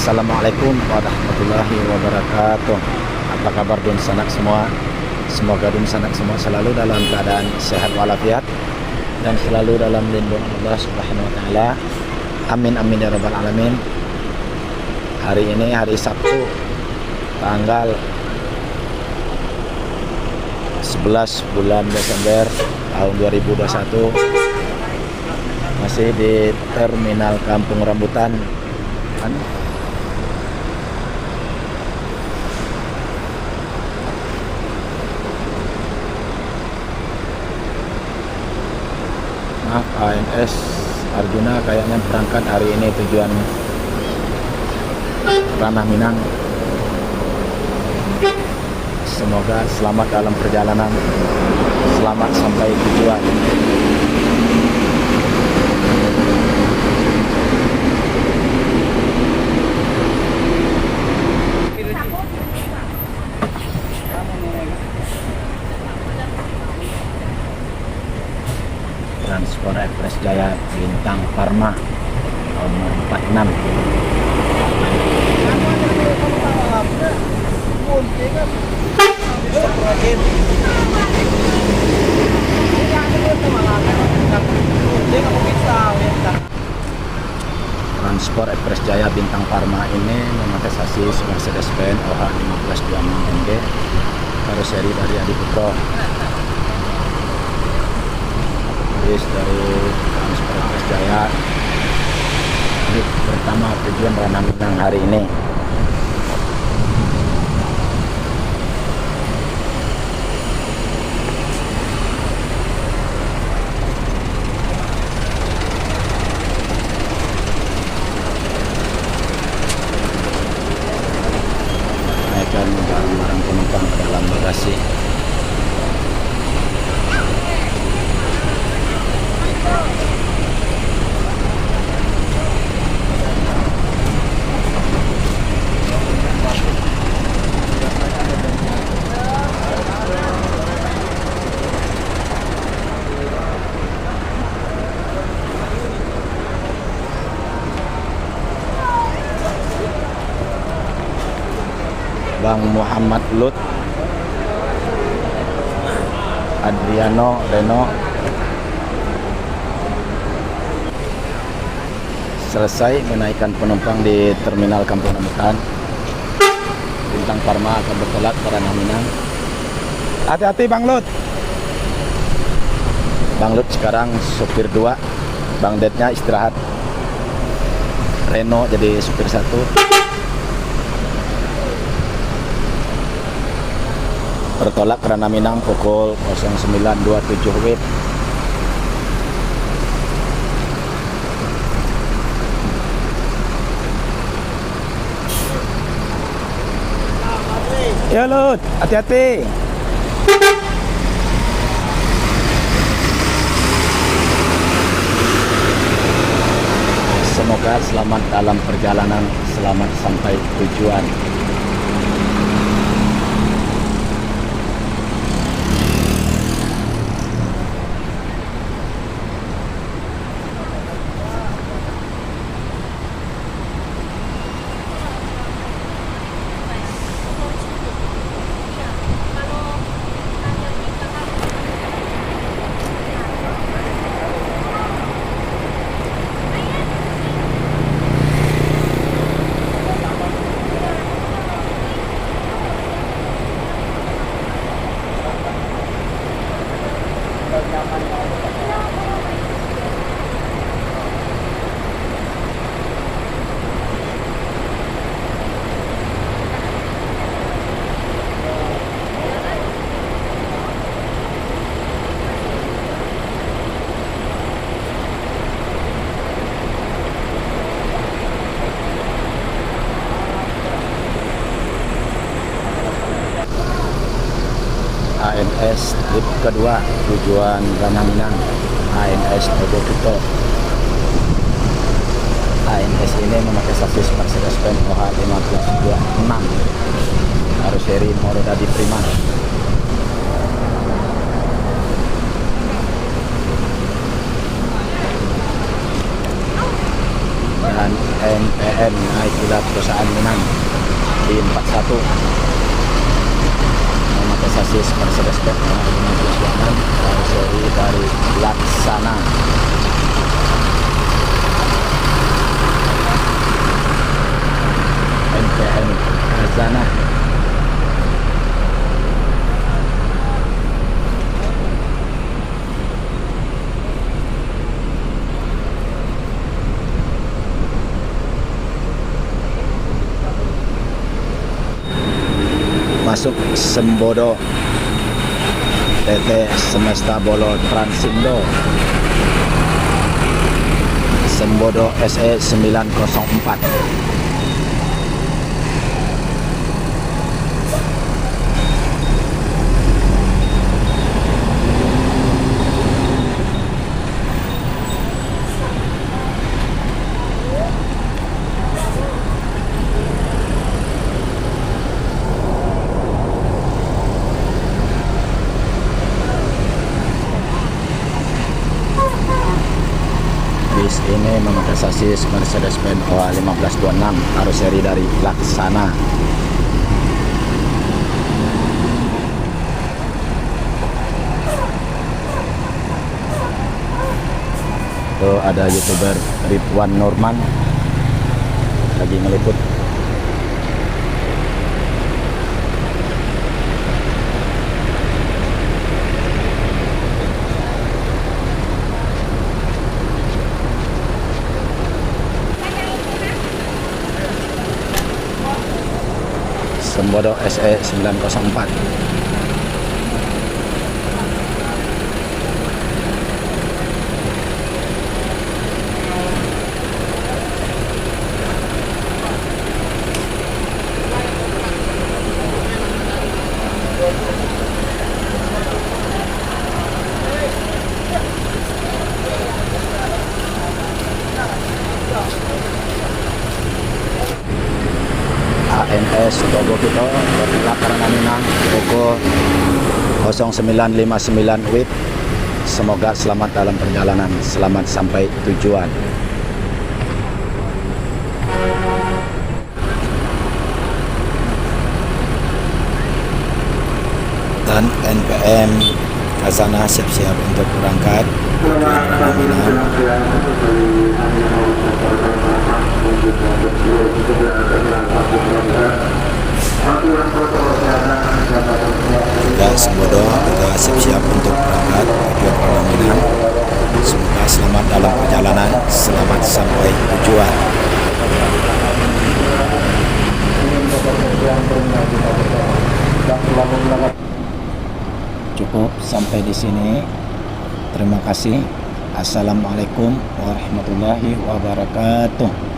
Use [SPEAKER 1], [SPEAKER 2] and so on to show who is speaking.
[SPEAKER 1] Assalamualaikum warahmatullahi wabarakatuh. Apa kabar dun sanak semua? Semoga dun sanak semua selalu dalam keadaan sehat walafiat dan selalu dalam lindungan Allah Subhanahu wa taala. Amin amin ya rabbal alamin. Hari ini hari Sabtu tanggal 11 bulan Desember tahun 2021, masih di Terminal Kampung Rambutan kan. Maaf, ANS Arjuna kayaknya berangkat hari ini tujuan Ranah Minang. Semoga selamat dalam perjalanan, selamat sampai tujuan. Transport Express Jaya Bintang Parma nomor 46. Transport Express Jaya Bintang Parma ini memakai sasis Mercedes-Benz OH 1526 MG, karoseri dari Adi Putro. Dari Transport Express Jaya ini pertama tujuan Ranah Minang hari ini. Naikkan barang-barang penumpang ke dalam bagasi. Bang Muhammad Lut, Adriano Reno selesai menaikkan penumpang di Terminal Kampung Rambutan. Bintang Parma akan bertolak ke Ranah Minang. Hati-hati Bang Lut. Bang Lut sekarang supir 2, Bang Dednya istirahat. Reno jadi supir 1. Bertolak ke Ranah Minang pukul 09.27 WIB. Ya Lut, hati-hati. Semoga selamat dalam perjalanan, selamat sampai tujuan. ANS trip kedua tujuan Ranah Minang, ANS Mojokerto. ANS ini memakai sasis Mercedes-Benz OH 1526, karoseri Morodadi Prima. dan NPM Naikula Perusahaan Minang di 41 memakai sasis Mercedes-Benz 526 seri dari Laksana. NPM Khazanah. Masuk Sembodo TT Semesta Bolo Transindo Sembodo SE 904. Bis ini memakai sasis Mercedes-Benz OA 1526 karoseri dari Laksana. Tuh ada YouTuber Ridwan Nurman lagi ngeliput. Sembodo SE 904. ANS Togo Kito Lakarana Minang Oko 0959 WIB. Semoga selamat dalam perjalanan, selamat sampai tujuan. Dan NPM Khazanah siap-siap untuk berangkat ke Minang. Juga Sembodo juga siap-siap untuk berangkat ke Minang. Semoga selamat dalam perjalanan, selamat sampai tujuan. Cukup sampai di sini. Terima kasih. Assalamualaikum warahmatullahi wabarakatuh.